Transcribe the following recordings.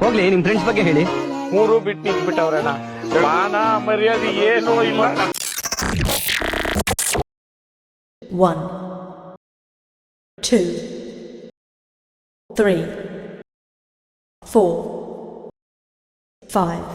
ಹೋಗ್ಲಿ ನಿಮ್ ಫ್ರೆಂಡ್ಸ್ ಬಗ್ಗೆ ಹೇಳಿ. ಮೂರು ಬಿಟ್ಟು ನಿಂತ್ಬಿಟ್ಟವ್ರಣ್ಣ. ಮಾನ ಮರ್ಯಾದೆ ಏನೂ ಇಲ್ಲ. 1 2 3 4 5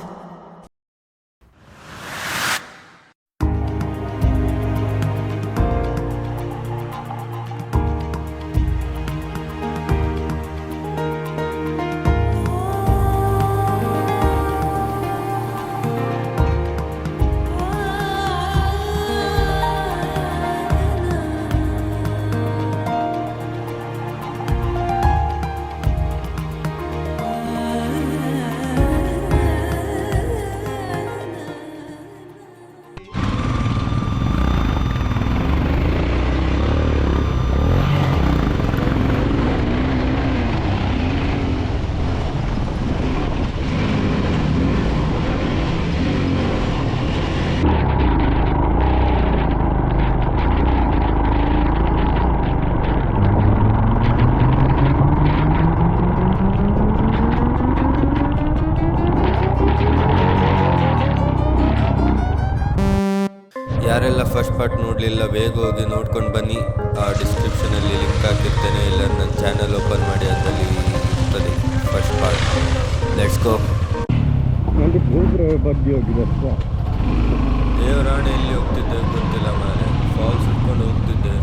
ಯಾರೆಲ್ಲ ಫಸ್ಟ್ ಪಾರ್ಟ್ ನೋಡಲಿಲ್ಲ ಬೇಗ ಹೋಗಿ ನೋಡ್ಕೊಂಡು ಬನ್ನಿ. ಆ ಡಿಸ್ಕ್ರಿಪ್ಷನಲ್ಲಿ ಲಿಂಕ್ ಹಾಕಿರ್ತೇನೆ, ಇಲ್ಲ ನನ್ನ ಚಾನಲ್ ಓಪನ್ ಮಾಡಿ ಅದರಲ್ಲಿ ಇರ್ತದೆ ಫಸ್ಟ್ ಪಾರ್ಟ್. Let's go. ದೇವರಾಣೆ ಎಲ್ಲಿ ಹೋಗ್ತಿದ್ದೆ ಗೊತ್ತಿಲ್ಲ ಮಾರೆ, ಫಾಲ್ಸ್ ಇಟ್ಕೊಂಡು ಹೋಗ್ತಿದ್ದೆ,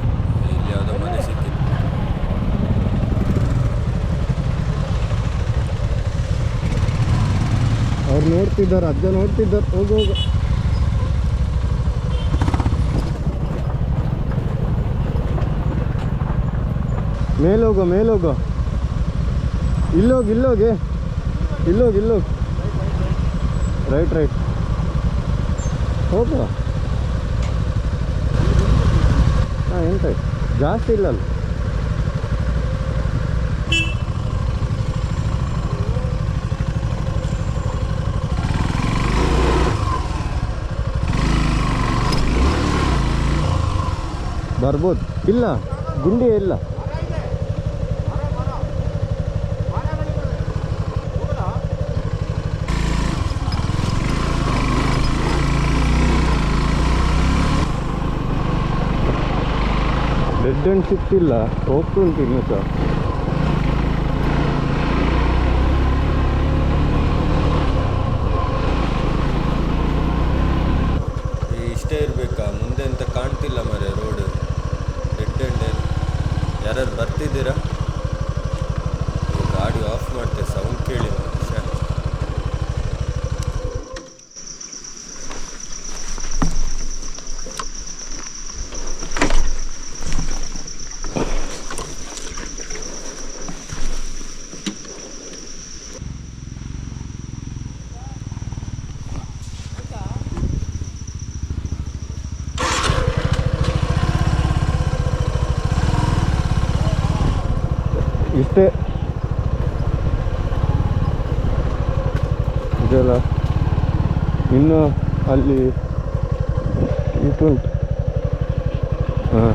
ಇಲ್ಲಿ ಯಾವುದೋ ಮನೆ ಸಿಕ್ಕಿತ್ತು. ಅವ್ರು ನೋಡ್ತಿದ್ದಾರೆ, ಅಜ್ಜ ನೋಡ್ತಿದ್ದಾರೆ. ಹೋಗು ಹೋಗು. ಮೇಲೋಗು ಮೇಲೋಗು. ಇಲ್ಲೋಗಿ ಇಲ್ಲೋಗಿ ಇಲ್ಲೋಗಿ ಇಲ್ಲೋಗಿ. ರೈಟ್ ರೈಟ್ ಹೋಗುವ. ಹಾಂ ಎಂತ ಜಾಸ್ತಿ ಇಲ್ಲಲ್ಲ. ಬರ್ಬೋದು. ಇಲ್ಲ ಗುಂಡಿ ಇಲ್ಲ. ಡೆಡ್ ಎಂಡ್ ಸಿಕ್ತಿಲ್ಲ, ಹೋಗ್ತುಂಟು ಇನ್ನು ಸಹ. ಇಷ್ಟೇ ಇರಬೇಕಾ? ಮುಂದೆ ಅಂತ ಕಾಣ್ತಿಲ್ಲ ಮರೆ ರೋಡ್, ಡೆಡ್ ಎಂಡ್. ಯಾರು ಬರ್ತಿದ್ದೀರಾ? ಗಾಡಿ ಆಫ್ ಮಾಡ್ತೆ, ಸೌಂಡ್ ಕೇಳಿ ಮನುಷ್ಯ. ಇಷ್ಟೇ ಇದೆಲ್ಲ. ಇನ್ನು ಅಲ್ಲಿ ಇದುಂಟು. ಹಾಂ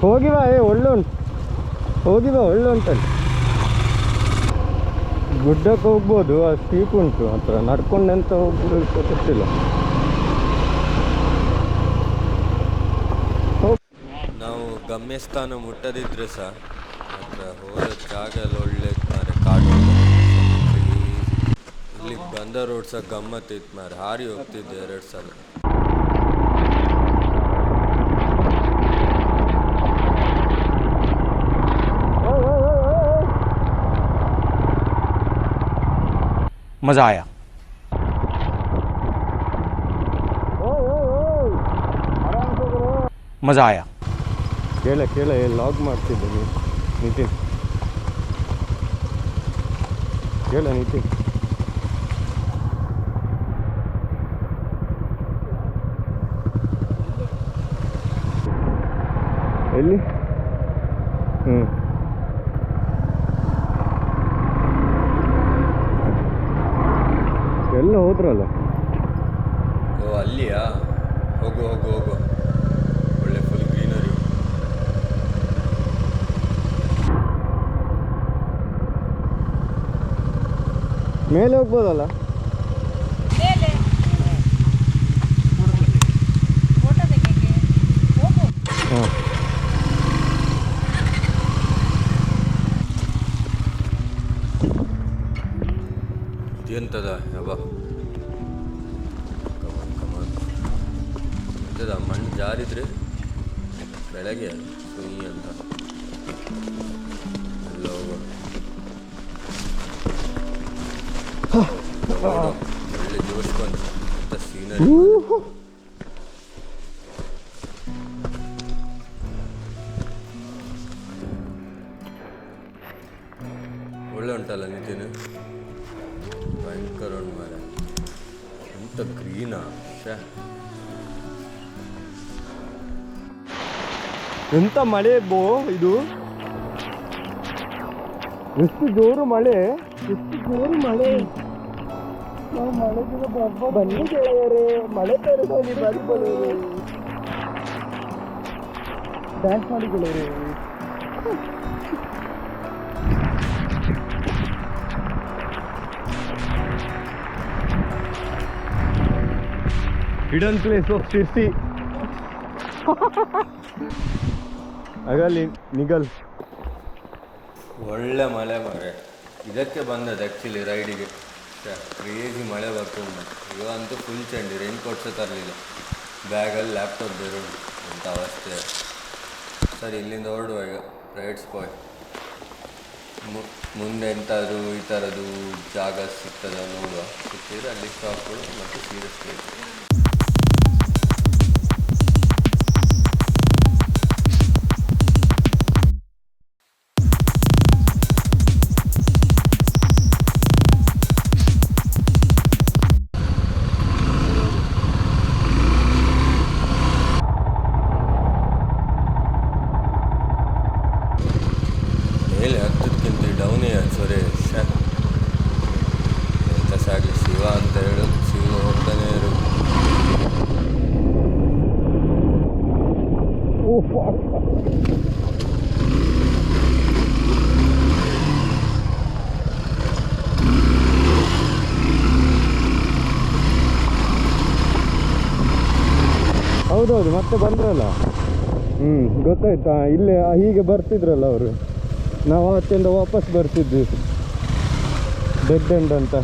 ಹೋಗಿವಾ. ಒಳ್ಳೆ ಉಂಟು, ಹೋಗಿವಾ, ಒಳ್ಳೆ ಉಂಟಲ್ಲಿ. ಗುಡ್ಡಕ್ಕೆ ಹೋಗ್ಬೋದು, ಆ ಸ್ಟೀಪ್ ಉಂಟು ಹತ್ರ. ನಡ್ಕೊಂಡೆಂತ ಹೋಗ್ಬೋದು ಗೊತ್ತಿಲ್ಲ. ನಾವು ಗಮ್ಯಸ್ಥಾನ ಮುಟ್ಟದಿದ್ರೆ ಸಹ ಹತ್ರ ಹೋದ ಜಾಗ ಎಲ್ಲ ಒಳ್ಳೇದು ಮಾರೆ. ಕಾಡು ಇಲ್ಲಿಗೆ ಬಂದ ರೋಡ್ ಸಹ ಗಮ್ಮತ್ತಿತ್ತು ಮಾರೆ. ಹಾರಿ ಹೋಗ್ತಿದ್ದೆ 2 ಸಲ. मजा आया. मजा आया. ಕೇಳ ಕೇಳ ಲಾಗ್ ಮಾಡ್ತಿದ್ದೆ ನಿತಿನ್. ಕೇಳ ನಿತಿನ್. ಎಲ್ಲಿ? ಎಲ್ಲ ಹೋದ್ರಲ್ಲ. ಓ ಅಲ್ಲಿಯಾ? ಹೋಗು ಹೋಗು ಹೋಗು, ಒಳ್ಳೆ ಫುಲ್ ಗ್ರೀನರಿ. ಮೇಲೆ ಹೋಗ್ಬೋದಲ್ಲ? ಹಾಂ. ಎಂತದ ಯಬ್ಬ, ಕಮಾನ್ ಕಮಾನ್. ಎಂತದ ಮಣ್ಣು ಜಾರಿದ್ರೆ ಬೆಳಗ್ಗೆ ಸುಯಿ ಅಂತ ಎಲ್ಲ ಹೋಗೋ. ಒಳ್ಳೆ ಜೋಶ್ ಬಂತು ಅಂತ ಸೀನರಿ. ಒಳ್ಳೆ ಉಂಟಲ್ಲ ನಿತಿನ್, ಭಯಂಕರ ಉಂಟು ಮರ. ಎಂತ ಗ್ರೀನಾ, ಎಂತ ಮಳೆ ಬೋ ಇದು, ಎಷ್ಟು ಜೋರು ಮಳೆ, ಎಷ್ಟು ಜೋರು ಮಳೆ. ನಾವು ಮಳೆಗಿನ ಬನ್ನಿ ಗೆಳೆಯರೇ, ಮಳೆ ತರದಲ್ಲಿ ಬರ್ಬೋದು, ಡ್ಯಾನ್ಸ್ ಮಾಡಿ ಗೆಳೆಯರೇ. Hidden place of Sirsi. ಆಗಲಿ ನಿಗಲ್. ಒಳ್ಳೆ ಮಳೆ ಮರೆ. ಇದಕ್ಕೆ ಬಂದದ್ದು ಆ್ಯಕ್ಚುಲಿ ರೈಡಿಗೆ. ಕ್ರೇಜಿ ಮಳೆ ಬರ್ತುಂಟು. ಇವಂತೂ ಫುಲ್ ಚಂಡಿ, ರೈನ್ ಕೋಟ್ ಸಹ ತರಲಿಲ್ಲ, ಬ್ಯಾಗಲ್ಲಿ ಲ್ಯಾಪ್ಟಾಪ್ ಬೇರೆ ಉಂಟು ಅಂತ ಅವಸ್ಥೆ. ಸರಿ, ಇಲ್ಲಿಂದ ಹೊರಡುವ ಈಗ ರೈಡ್ಸ್ ಬಾಯ್. ಮುಂದೆ ಎಂತಾದರೂ ಈ ಥರದ್ದು ಜಾಗ ಸಿಗ್ತದ ನೋಡುವ. ಸಿಕ್ಕಿದ್ರೆ ಅಲ್ಲಿ ಸ್ಟಾಪ್ ಕೊಡು ಮತ್ತು ಸೀರಿಯಸ್ ಪ್ಲೇಸ್. ಮೇಲೆ ಹತ್ತದಕ್ಕಿಂತ ಡೌನೇ ಸೊರೆ ಎಂತ ಸಾಗಲಿ. ಶಿವ ಅಂತ ಹೇಳು, ಶಿವ ಹೋಗ್ತಾನೆ ಇರು. ಹೌದೌದು, ಮತ್ತೆ ಬಂದ್ರಲ್ಲ. ಗೊತ್ತಾಯ್ತಾ, ಇಲ್ಲೇ ಹೀಗೆ ಬರ್ತಿದ್ರಲ್ಲ ಅವರು. ನಾವು ಅವತ್ತಿಂದ ವಾಪಸ್ ಬರ್ತಿದ್ವಿ ಡೆಡ್ ಎಂಡ್ ಅಂತ.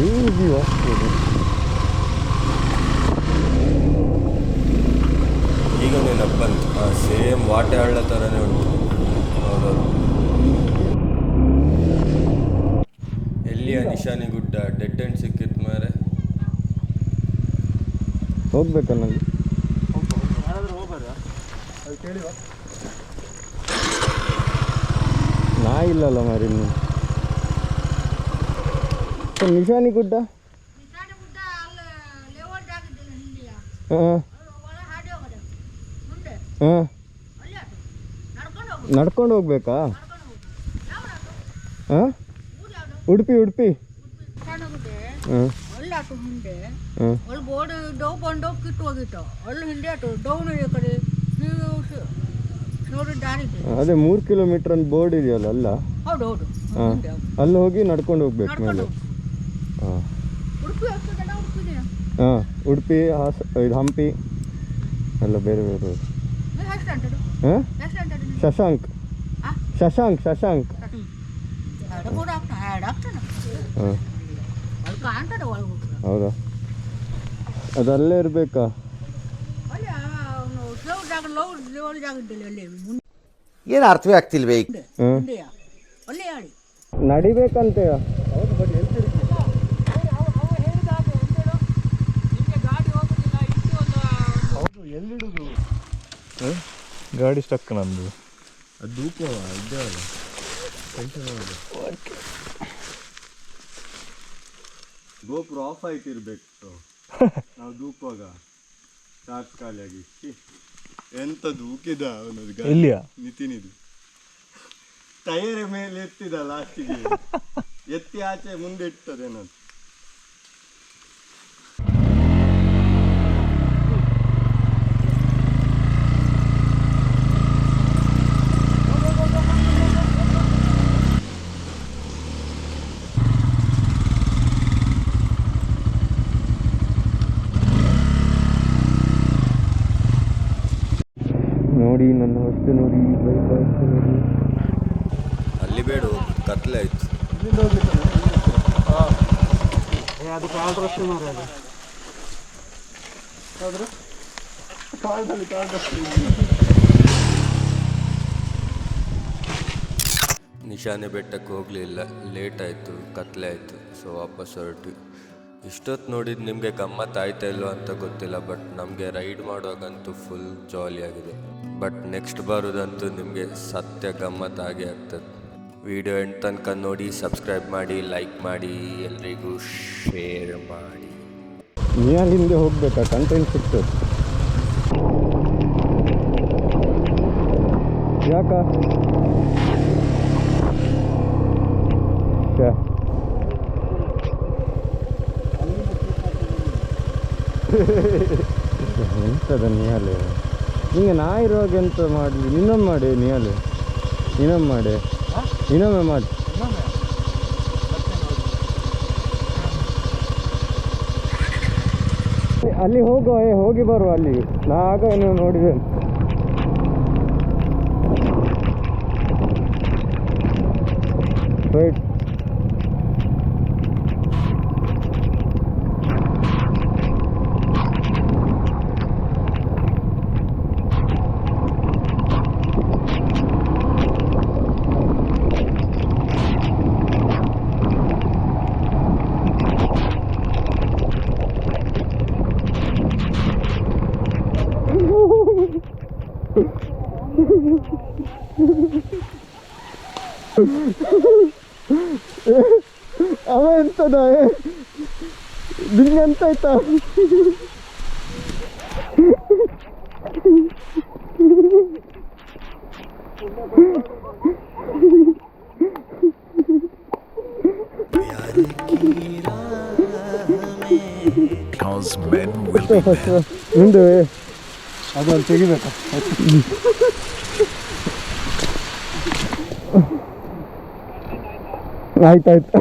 ಈಸಿ ಹೋಗ್ತದೆ. ಈಗ ನೆನಪು ಬಂತು, ಸೇಮ್ ವಾಟೆ ಹಳ್ಳ ಥರನೇ ಉಂಟು. ಹೌದೌದು. ಎಲ್ಲಿಯ ನಿಶಾನಿ ಗುಡ್ಡ ಡೆಡ್ ಎಂಡ್ ಸಿಕ್ಕಿತ್ತು ಮಾರೆ. ಹೋಗ್ಬೇಕ ನನಗೆ. ನಾ ಇಲ್ಲಲ್ಲ ಮಾರಿ. ನೀವು ನಿಶಾನಿ ಗುಡ್ಡ. ಹಾಂ ಹಾಂ, ನಡ್ಕೊಂಡು ಹೋಗ್ಬೇಕಾ? ಹಾಂ, ಉಡುಪಿ ಉಡುಪಿ. ಹಾಂ ಅಲ್ಲಿ ಬೋರ್ಡ್ ಡೌ ಬಂದು ಕಿತ್ತು ಹೋಗಿತ್ತು. ಅಲ್ಲಿ ಹಿಂದೆ ಆಯ್ತು ಡೌನ್ ಈ ಕಡೆ ನೀವು ನೋಡಿ ದಾರಿ. ಅದೇ 3 ಕಿಲೋಮೀಟರ್ ಅಂತ ಬೋರ್ಡ್ ಇದೆಯಲ್ಲ, ಅಲ್ಲ? ಹೌದು ಹೌದು. ಹಾಂ, ಅಲ್ಲಿ ಹೋಗಿ ನಡ್ಕೊಂಡು ಹೋಗ್ಬೇಕು ಮೇಲೆ. ಹಾಂ ಉಡುಪಿ ಹೋಗ್ತದಲ್ಲ, ಉಡುಪಿದೆಯಾ? ಹಾಂ, ಉಡುಪಿ, ಇದು ಹಂಪಿ ಎಲ್ಲ ಬೇರೆ ಬೇರೆ. ಹಾಂ, ಶಶಾಂಕ್ ಶಶಾಂಕ್ ಶಶಾಂಕ್. ಹಾಂ, ಹೌದಾ? ಅದಲ್ಲೇ ಇರಬೇಕಾ? ಏನು ಅರ್ಥವೇ ಆಗ್ತಿಲ್ವೇ ಈಗ? ನಡಿಬೇಕಂತೆ. ಎಲ್ಲಿಡುದು ಗಾಡಿ ಸ್ಟಕ್ ನಂದು. ಅದು ಧೂಪ ಇದ್ದೇ ಅಲ್ಲ, ಗೋಪುರ ಆಫ್ ಆಯ್ತಿರ್ಬೇಕು ನಾವು ಧೂಪಾಗ. ಚಾರ್ಜ್ ಖಾಲಿಯಾಗಿ ಎಂತ ಧೂಕಿದ ಅವನದು. ಇಲ್ಲಿಯ ನಿತಿನ್ ಇದು ಟೈರ್ ಮೇಲೆ ಎತ್ತಿದ ಲಾಸ್ಟಿಗೆ ಎತ್ತಿ ಆಚೆ ಮುಂದೆ ಇಟ್ಟದೆ ನಾನು. ನೋಡಿ ನನ್ನ ವಸ್ತು ನೋಡಿ, ಬೈಕ್ ನೋಡಿ. ಅಲ್ಲಿ ಬೇಡ, ಕತ್ಲೆ ಆಯ್ತು. ಅದು ಕಾಲ್ ರಸ್ತೆ ಮಾರ ಅದು ಕಾಲ್ದಲ್ಲಿ ಕಾಲ್ ರಸ್ತೆ. ನಿಶಾನೆ ಬೆಟ್ಟಕ್ಕೆ ಹೋಗಲಿಲ್ಲ, ಲೇಟ್ ಆಯಿತು, ಕತ್ಲೆ ಆಯಿತು. ಸೊ ವಾಪಸ್ ಹೊರಟು. ಇಷ್ಟೊತ್ತು ನೋಡಿದ್ದು ನಿಮಗೆ ಗಮ್ಮತ್ತು ಆಯ್ತಾ ಇಲ್ವೋ ಅಂತ ಗೊತ್ತಿಲ್ಲ, ಬಟ್ ನಮಗೆ ರೈಡ್ ಮಾಡುವಾಗಂತೂ ಫುಲ್ ಜಾಲಿಯಾಗಿದೆ. ಬಟ್ ನೆಕ್ಸ್ಟ್ ಬರೋದಂತೂ ನಿಮಗೆ ಸತ್ಯ ಗಮ್ಮತ್ತಾಗೇ ಆಗ್ತದೆ. ವಿಡಿಯೋ ಎಂಡ್ ತನಕ ನೋಡಿ, ಸಬ್ಸ್ಕ್ರೈಬ್ ಮಾಡಿ, ಲೈಕ್ ಮಾಡಿ, ಎಲ್ರಿಗೂ ಶೇರ್ ಮಾಡಿ. ನೀ ಅಲ್ಲಿಂದ ಹೋಗ್ಬೇಕಾ, ಕಂಟೆಂಟ್ ಸಿಗ್ತದೆ. ಯಾಕ ಎಂತದ ನಿಯಾಲೆ ಹಿಂಗೆ ನಾ ಇರುವಾಗ ಎಂತ ಮಾಡಲಿ. ಇನ್ನೊಮ್ಮೆ ಮಾಡಿ ನಿಯಾಲೆ, ಇನ್ನೊಮ್ಮೆ ಮಾಡಿ, ಇನ್ನೊಮ್ಮೆ ಮಾಡಿ. ಅಲ್ಲಿ ಹೋಗುವ, ಹೋಗಿ ಬರುವ. ಅಲ್ಲಿ ನಾ ಆಗ ನೀವು ನೋಡಿದೆ. ರೈಟ್ ಅವ ಎಂತದ ನಿಂಗೆ ಎಂತ ಆಯ್ತಾ? ಮುಂದೆ ಅದು ಅಲ್ಲಿ ತೆಗಿಬೇಕಾ? ಆಯ್ತಾಯ್ತು.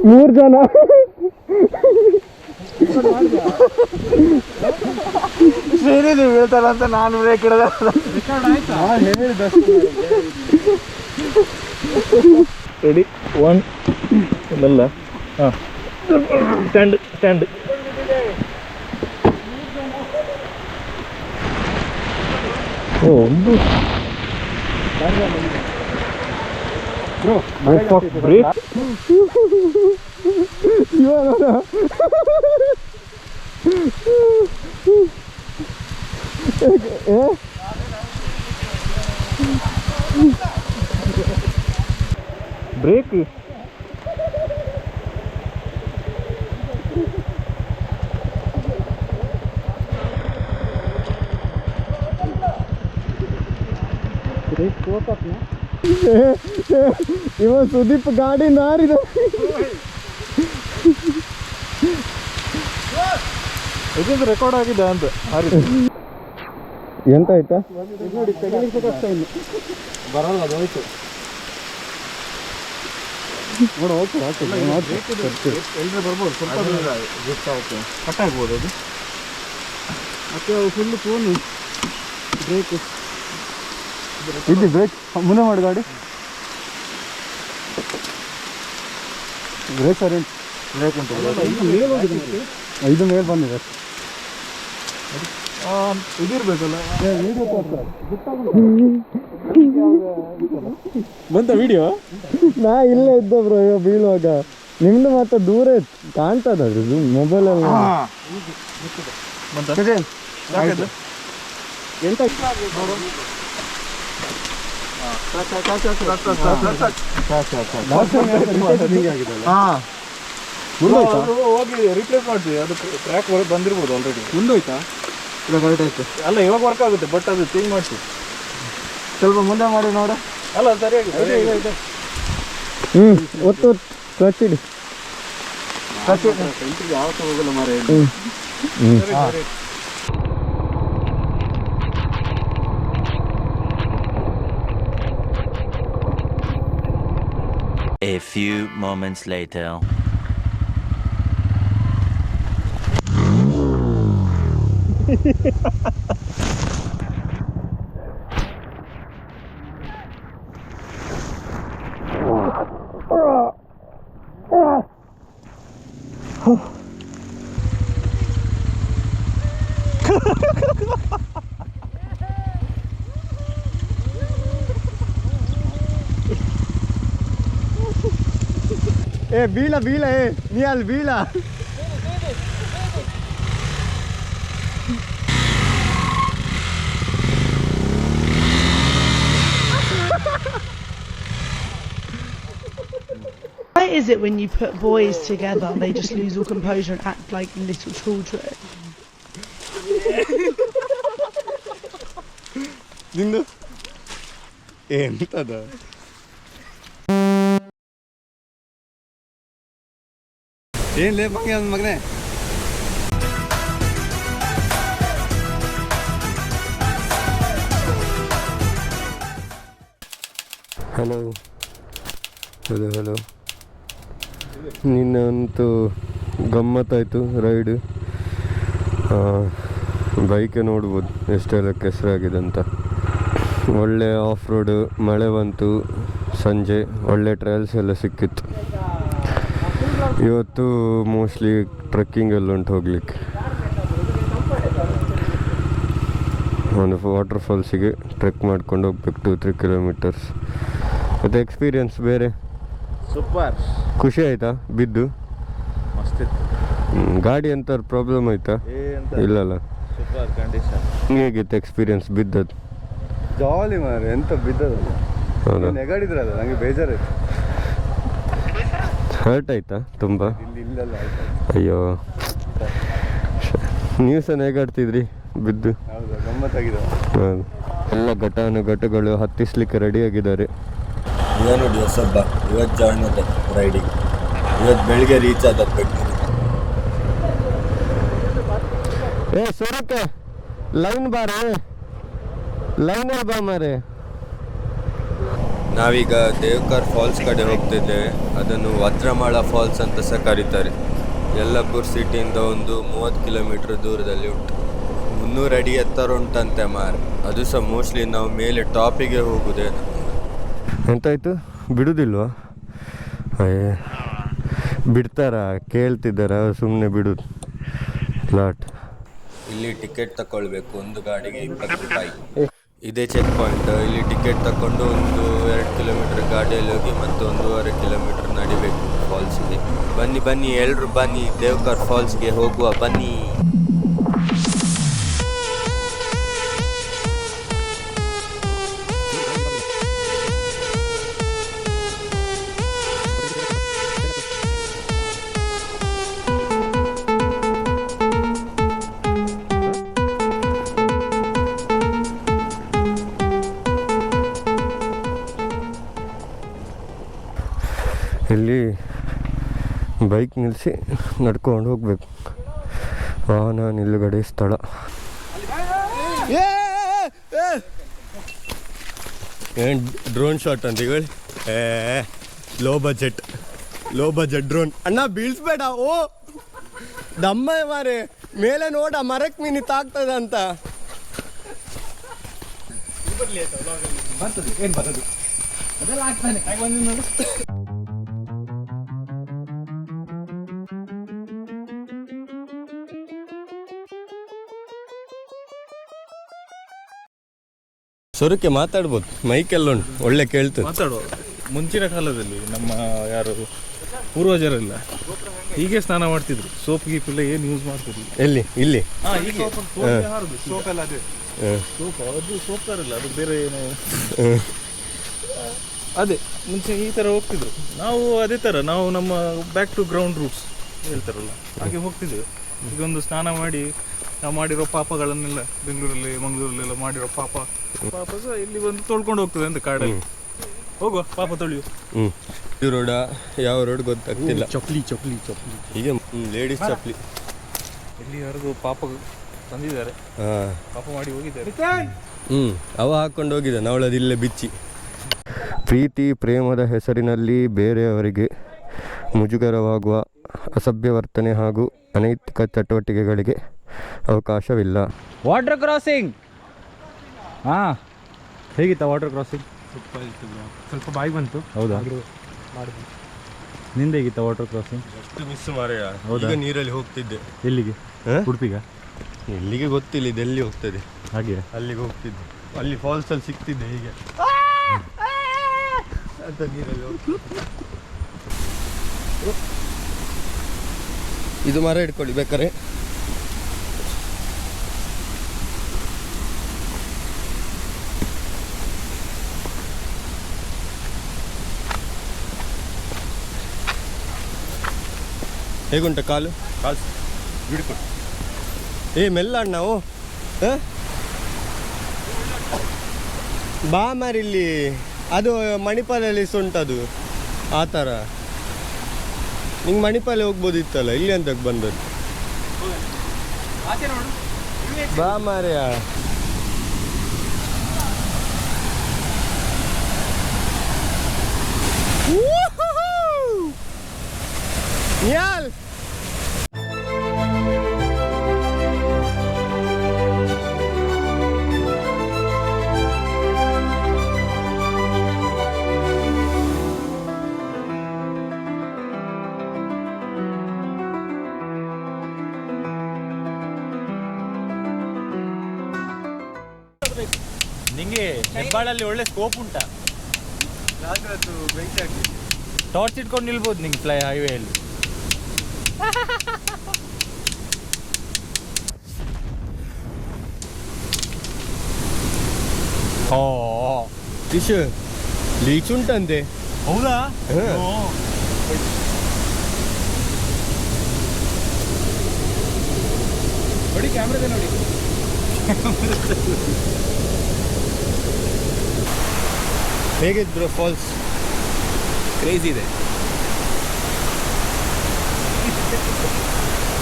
3 ಜನ ಸೇರಿ ನೀವು ಹೇಳ್ತಾರ ಅಂತ ನಾನು ಬ್ರೇಕ್ ಹಿಡಿದ. ರೆಡಿ 1 ಇಲ್ಲ ಹಾಂ ಸ್ಟ್ಯಾಂಡ್ ಸ್ಟ್ಯಾಂಡ್. ಓ ಒಂದು ಬ್ರೇಕ್ ಇವಾಗ ಬ್ರೇಕ್ ಇವ ಸುದೀಪ್ ಗಾಡಿ ನಾರಿದ. ಇದೊಂದು ರೆಕಾರ್ಡ್ ಆಗಿದೆ ಅಂತ ಎಂತ ಆಯ್ತಾ ನೋಡಿ, ತೆಗಿಲಿಕ್ಕೆ ಕಷ್ಟ ಇಲ್ಲ, ಬರಲ್ಲ ಅದು ಹೋಯ್ತು. ನೋಡು ಓಕೆ ಓಕೆ ಎಲ್ಲರೂ ಬರ್ಬೋದು, ಸ್ವಲ್ಪ ಕಟ್ ಆಗ್ಬೋದು ಅದು. ಮತ್ತೆ ಫುಲ್ ಫೋನು ಬ್ರೇಕ್ ಇಲ್ಲಿ, ಬ್ರೇಕ್ ಮುಂದೆ ಮಾಡಿ ಗಾಡಿ, ಬ್ರೇಕ್ ಸೈಲೆಂಟ್, ಬ್ರೇಕ್ ಉಂಟು. ಇದು ಮೇಲೆ ಬಂದಿದೆ, ಇದಿರ್ಬೇಕಲ್ಲ ಬಂತ ವಿಡಿಯೋ. ನಾ ಇಲ್ಲೇ ಇದ್ದೆ ಬ್ರೋ ಇವಾಗ ಬೀಳುವಾಗ. ನಿಮ್ದು ಮತ್ತೆ ದೂರ ಕಾಣ್ತದ ಅದು ಮೊಬೈಲಲ್ಲಿ. ಎಂತ ಹೋಗಿ ರಿಪ್ಲೇಸ್ ಮಾಡ್ತೀವಿ, ಅದು ಟ್ರ್ಯಾಕ್ ಬಂದಿರ್ಬೋದು ಆಲ್ರೆಡಿ. ಮುಂದೋಯ್ತಾ? ಇಲ್ಲ ಕರೆಕ್ಟ್ ಆಯ್ತು. ಅಲ್ಲ ಇವಾಗ ವರ್ಕ್ ಆಗುತ್ತೆ, ಬಟ್ ಅದು ಚೇಂಜ್ ಮಾಡಿಸಿ. ಸ್ವಲ್ಪ ಮುಂದೆ ಮಾಡಿ ನೋಡ. ಅಲ್ಲ ಸರಿಯಾಗಿ ಒತ್ತು ಕ್ಲಚ್ ಇಡಿ. ಯಾವತ್ತೂ ಹೋಗಲ್ಲ ಮಾರೇ. A few moments later. ಏ ಬೀಳ ಬೀಳ, ಏ ನೀ ಅಲ್ಲಿ ಬೀಳ. Why is it when you put boys together they just lose all composure and act like little children? ನಿಂದು ಎಂತದ? ಏನ್ಲೇ ಮಗನೇ? Hello hello hello. ನಿನ್ನಂತೂ ಗಮ್ಮತ್ತಾಯಿತು ರೈಡು. ಬೈಕೆ ನೋಡ್ಬೋದು ಎಷ್ಟೆಲ್ಲ ಕೆಸರಾಗಿದೆ ಅಂತ. ಒಳ್ಳೆ ಆಫ್ ರೋಡು, ಮಳೆ ಬಂತು, ಸಂಜೆ ಒಳ್ಳೆ ಟ್ರಯಲ್ಸ್ ಎಲ್ಲ ಸಿಕ್ಕಿತ್ತು. ಇವತ್ತು ಮೋಸ್ಟ್ಲಿ ಟ್ರೆಕ್ಕಿಂಗ್ ಎಲ್ಲ ಉಂಟು ಹೋಗ್ಲಿಕ್ಕೆ. ಒಂದು ವಾಟರ್ ಫಾಲ್ಸಿಗೆ ಟ್ರೆಕ್ ಮಾಡ್ಕೊಂಡು ಹೋಗ್ಬೇಕು 2-3 ಕಿಲೋಮೀಟರ್ಸ್. ಮತ್ತು ಎಕ್ಸ್ಪೀರಿಯನ್ಸ್ ಬೇರೆ. ಸೂಪರ್. ಖುಷಿ ಆಯಿತಾ ಬಿದ್ದು? ಮಸ್ತಿತ್ತು. ಗಾಡಿ ಅಂತ ಪ್ರಾಬ್ಲಮ್ ಆಯಿತಾ? ಇಲ್ಲಲ್ಲ. Super condition. ಹೇಗಿತ್ತು ಎಕ್ಸ್ಪೀರಿಯನ್ಸ್ ಬಿದ್ದದ್ದು? ಜಾಲಿ ಮಾರೆ, ಎಂತ ಬಿದ್ದದಲ್ಲ. ಹೌದಾ? ನೆಗಾಡಿದ್ರಲ್ಲ, ನನಗೆ ಬೇಜಾರಾಯ್ತು. ಹರ್ಟ್ ಆಯ್ತಾ ತುಂಬ? ಇಲ್ಲೆಲ್ಲ ಅಯ್ಯೋ, ನೀವು ಸಹ ನೆಗಾಡ್ತಿದ್ರಿ ಬಿದ್ದು. ಹೌದಾ, ಗಮ್ಮತ್ತಾಗಿದೆ. ಹೌದು. ಎಲ್ಲ ಘಟಾನುಘಟಗಳು ಹತ್ತಿಸ್ಲಿಕ್ಕೆ ರೆಡಿಯಾಗಿದ್ದಾರೆ. ಈಗ ನೋಡಿ ಹೊಸಬ್ಬ ಇವತ್ತು ಜಾಯ್ನ್ ಆದ ರೈಡಿಂಗ್. ಇವತ್ತು ಬೆಳಿಗ್ಗೆ ರೀಚ್ ಆದ ಬೆಂಗಳೂರು. ಏ ಸೂರಕ್ಕೆ ಲೈನ್ ಬಾರೆ, ಲೈನಲ್ಲಿ ಬಾ ಮಾರೆ. ನಾವೀಗ ದೇವಕರ್ ಫಾಲ್ಸ್ ಕಡೆ ಹೋಗ್ತಿದ್ದೇವೆ. ಅದನ್ನು ವಜ್ರಮಾಳ ಫಾಲ್ಸ್ ಅಂತ ಸಹ ಕರೀತಾರೆ. ಯಲ್ಲಾಪುರ ಸಿಟಿಯಿಂದ ಒಂದು 30 ಕಿಲೋಮೀಟರ್ ದೂರದಲ್ಲಿ ಉಂಟು. 300 ಅಡಿ ಎತ್ತರ ಉಂಟಂತೆ ಮಾರೆ. ಅದು ಸಹ ಮೋಸ್ಟ್ಲಿ ನಾವು ಮೇಲೆ ಟಾಪಿಗೆ ಹೋಗುವುದೇನು. ಎಂತಾಯ್ತು, ಬಿಡುದಿಲ್ವಾ? ಅಯ್ಯ, ಬಿಡ್ತಾರಾ? ಕೇಳ್ತಿದ್ದಾರ? ಸುಮ್ಮನೆ ಬಿಡುದು ಲಾಟ್. ಇಲ್ಲಿ ಟಿಕೆಟ್ ತಗೊಳ್ಬೇಕು, ಒಂದು ಗಾಡಿಗೆ 20 ರೂಪಾಯಿ. ಇದೇ ಚೆಕ್ ಪಾಯಿಂಟ್. ಇಲ್ಲಿ ಟಿಕೆಟ್ ತಗೊಂಡು 1-2 ಕಿಲೋಮೀಟರ್ ಗಾಡಿಯಲ್ಲಿ ಹೋಗಿ ಮತ್ತು 1.5 ಕಿಲೋಮೀಟರ್ ನಡಿಬೇಕು ಫಾಲ್ಸ್ಗೆ. ಬನ್ನಿ ಬನ್ನಿ ಎಲ್ಲರೂ ಬನ್ನಿ, ದೇವಕರ್ ಫಾಲ್ಸ್ಗೆ ಹೋಗುವ ಬನ್ನಿ. ಇಲ್ಲಿ ಬೈಕ್ ನಿಲ್ಲಿಸಿ ನಡ್ಕೊಂಡು ಹೋಗ್ಬೇಕು. ವಾಹನ ನಿಲುಗಡೆ ಸ್ಥಳ. ಏನು ಡ್ರೋನ್ ಶಾಟ್ ಅಂತ ಹೇಳಿ? Low budget drone. ಅಣ್ಣ ಬೀಳ್ಸ್ಬೇಡ. ಓ ದಮ್ಮ ಮಾರೆ, ಮೇಲೆ ನೋಡ ಮರಕ್ಕೆ ಮೀನಿ ತಾಗ್ತದ ಅಂತ. ಸ್ವರಕ್ಕೆ ಮಾತಾಡ್ಬೋದು, ಮೈಕೆಲ್ಲ ಉಂಟು, ಒಳ್ಳೆ ಕೇಳ್ತದೆ. ಮಾತಾಡುವ. ಮುಂಚಿನ ಕಾಲದಲ್ಲಿ ನಮ್ಮ ಯಾರು ಪೂರ್ವಜರೆಲ್ಲ ಹೀಗೆ ಸ್ನಾನ ಮಾಡ್ತಿದ್ರು. ಸೋಪ್ ಗೀಪ್ ಎಲ್ಲ ಏನು ಯೂಸ್ ಮಾಡ್ತಿದ್ರು? ಎಲ್ಲಿ? ಇಲ್ಲಿ ಸೋಪ್ ಎಲ್ಲ ಅದೇ ಸೋಪ್. ಅದು ಸೋಪ್ ತರಲ್ಲ, ಅದು ಬೇರೆ ಏನು ಅದೇ. ಮುಂಚೆ ಈ ಥರ ಹೋಗ್ತಿದ್ರು. ನಾವು ಅದೇ ಥರ ನಾವು ನಮ್ಮ ಬ್ಯಾಕ್ ಟು ಗ್ರೌಂಡ್ ರೂಟ್ಸ್ ಹೇಳ್ತಾರಲ್ಲ ಹಾಗೆ ಹೋಗ್ತಿದ್ದೇವೆ. ಈಗ ಒಂದು ಸ್ನಾನ ಮಾಡಿ ನಾವು ಮಾಡಿರೋ ಪಾಪಗಳನ್ನೆಲ್ಲ ಬೆಂಗಳೂರಲ್ಲಿ ಮಂಗಳೂರಲ್ಲೆಲ್ಲ ಮಾಡಿರೋ ಪಾಪ ಸಹ ಇಲ್ಲಿ ಬಂದು ತೊಳ್ಕೊಂಡು ಹೋಗ್ತದೆ ಅಂತ ಕಾಡಲ್ಲಿ. ಹೋಗುವ ಪಾಪ ತೊಳೆಯು. ಈ ರೋಡ ಯಾವ ರೋಡ್ ಗೊತ್ತಾಗ್ತಿಲ್ಲ. ಚಪ್ಲಿ ಹೀಗೆ ಲೇಡೀಸ್ ಚಪ್ಲಿ ಇಲ್ಲಿ ಯಾರಿಗೂ ಪಾಪ ತಂದಿದ್ದಾರೆ, ಪಾಪ ಮಾಡಿ ಹೋಗಿದ್ದಾರೆ. ಅವ ಹಾಕೊಂಡು ಹೋಗಿದ್ದಾನೆ, ಅವಳದು ಇಲ್ಲೇ ಬಿಚ್ಚಿ. ಪ್ರೀತಿ ಪ್ರೇಮದ ಹೆಸರಿನಲ್ಲಿ ಬೇರೆಯವರಿಗೆ ಮುಜುಗರವಾಗುವ ಅಸಭ್ಯ ವರ್ತನೆ ಹಾಗೂ ಅನೈತಿಕ ಚಟುವಟಿಕೆಗಳಿಗೆ ಅವಕಾಶವಿಲ್ಲ. ವಾಟರ್ ಕ್ರಾಸಿಂಗ್ ಹೇಗಿತ್ತ ವಾಟರ್ ಕ್ರಾಸಿಂಗ್? ಸ್ವಲ್ಪ ಬಾಯಿ ಬಂತು. ಹೌದಾ? ನಿಂದ ಹೇಗಿತ್ತ ವಾಟರ್ ಕ್ರಾಸಿಂಗ್? ಎಷ್ಟು ಮಿಸ್ ಮಾರೆಯ. ಈಗ ನೀರಲ್ಲಿ ಹೋಗ್ತಿದ್ದೆ. ಎಲ್ಲಿಗೆ? ಉಡುಪಿಗ? ಎಲ್ಲಿಗೆ ಗೊತ್ತಿಲ್ಲ, ಇದು ಎಲ್ಲಿ ಹೋಗ್ತದೆ ಹಾಗೆ ಅಲ್ಲಿಗೆ ಹೋಗ್ತಿದ್ದೆ. ಅಲ್ಲಿ ಫಾಲ್ಸ್ ಅಲ್ಲಿ ಸಿಗ್ತಿದ್ದೆ ಹೀಗೆ ಅಂತ ನೀರಲ್ಲಿ ಇದು ಮರ ಇಟ್ಕೊಳ್ಳಿ ಬೇಕಾರೆ. ಹೇಗುಂಟ ಕಾಲು? ಬಿಡ್ಕೊಡು. ಮೆಲ್ಲ ನಾವು ಬಾ ಮಾರಿಲ್ಲಿ. ಅದು ಮಣಿಪಾಲಲ್ಲಿ ಉಂಟದು ಆ ಥರ. ನಿಂಗೆ ಮಣಿಪಾಲಿ ಹೋಗ್ಬೋದಿತ್ತಲ್ಲ, ಇಲ್ಲಿ ಅಂತಕ್ಕೆ ಬಂದದ್ದು. ಬಾ ಮಾರ್ಯ. ಯಾಲ್ ನಿಂಗೆ ಹೆಬ್ಬಾಳಲ್ಲಿ ಒಳ್ಳೆ ಸ್ಕೋಪ್ ಉಂಟಾ? ಟಾರ್ಚ್ ಇಟ್ಕೊಂಡು ನಿಲ್ಬೋದು ನಿಂಗೆ ಫ್ಲೈ ಹೈವೇಯಲ್ಲಿ. ಫಿಶ್ ಲೀಚ್ ಉಂಟಂತೆ. ಹೌದಾ? ನೋಡಿ ಕ್ಯಾಮ್ರಾದ ನೋಡಿ. ಹೇಗಿದ್ರು ಫಾಲ್ಸ್? ಕ್ರೇಜಿ ಇದೆ.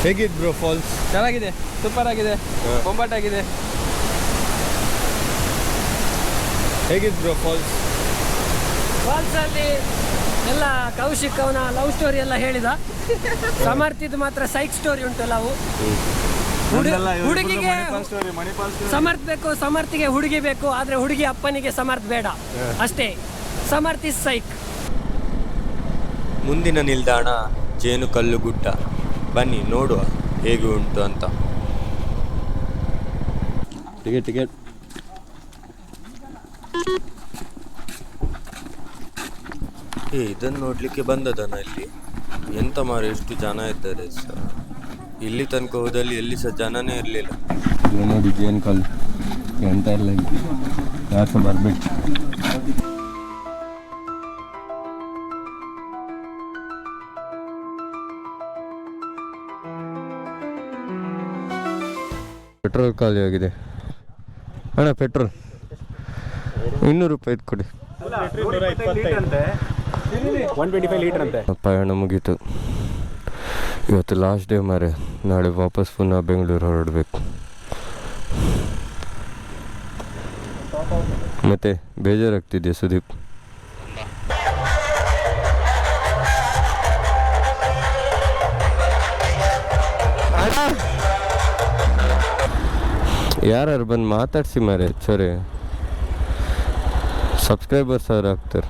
ಹೇಗಿದ್ರು ಫಾಲ್ಸ್? ಚೆನ್ನಾಗಿದೆ, ಸೂಪರ್ ಆಗಿದೆ, ಬೊಂಬಾಟಾಗಿದೆ. ಹೇಗಿದ್ರು ಫಾಲ್ಸ್? ಫಾಲ್ಸಲ್ಲಿ ಎಲ್ಲ ಕೌಶಿಕ್ ಅವನ ಲವ್ ಸ್ಟೋರಿ ಎಲ್ಲ ಹೇಳಿದ. ಸಮರ್ಥಿದ್ ಮಾತ್ರ ಸೈಕ್ ಸ್ಟೋರಿ ಉಂಟು ಲವ್. ಹುಡುಗಿಗೆ ಸಮರ್ಥ್ ಬೇಕು, ಸಮರ್ಥಿಗೆ ಹುಡುಗಿ ಬೇಕು, ಆದ್ರೆ ಹುಡುಗಿ ಅಪ್ಪನಿಗೆ ಸಮರ್ಥ್ ಬೇಡ ಅಷ್ಟೇ. ಸಮರ್ಥ್ ಇಸ್ ಸೈಕ್. ಮುಂದಿನ ನಿಲ್ದಾಣ ಜೇನುಕಲ್ಲು ಗುಡ್ಡ. ಬನ್ನಿ ನೋಡುವ ಹೇಗೆ ಉಂಟು ಅಂತ. ಟಿಕೆಟ್ ಇದನ್ನು ನೋಡ್ಲಿಕ್ಕೆ ಬಂದದನ ಇಲ್ಲಿ? ಎಂತ ಮಾರ ಎಷ್ಟು ಜನ ಇದ್ದಾರೆ ಸರ್. ಇಲ್ಲಿ ತನಕ ಹೋದಲ್ಲಿ ಎಲ್ಲಿ ಸಹ ಜನನೇ ಇರಲಿಲ್ಲ. ನೋಡಿ ಜೇನುಕಲ್ಲು ಎಂತ ಇಲ್ಲ, ಯಾರು ಸಹ ಬರಬೇಕು. ಪೆಟ್ರೋಲ್ ಖಾಲಿ ಆಗಿದೆ ಅಣ್ಣ. ಪೆಟ್ರೋಲ್ 200 ರೂಪಾಯಿ ಕೊಡಿ. 125 ಲೀಟರ್ ಅಂತೆ. ಪಯಣ ಮುಗೀತು. ಇವತ್ತು ಲಾಸ್ಟ್ ಡೇ ಮಾರೆ. ನಾಳೆ ವಾಪಸ್ ಪುನಃ ಬೆಂಗಳೂರು ಹೊರಡಬೇಕು. ಮತ್ತೆ ಬೇಜಾರಾಗ್ತಿದೆಯಾ ಸುದೀಪ್? ಯಾರು ಬಂದು ಮಾತಾಡ್ಸಿ ಮಾರೆ. ಸರಿ, ಸಬ್ಸ್ಕ್ರೈಬರ್ಸ್ ಅವ್ರು ಆಗ್ತಾರೆ.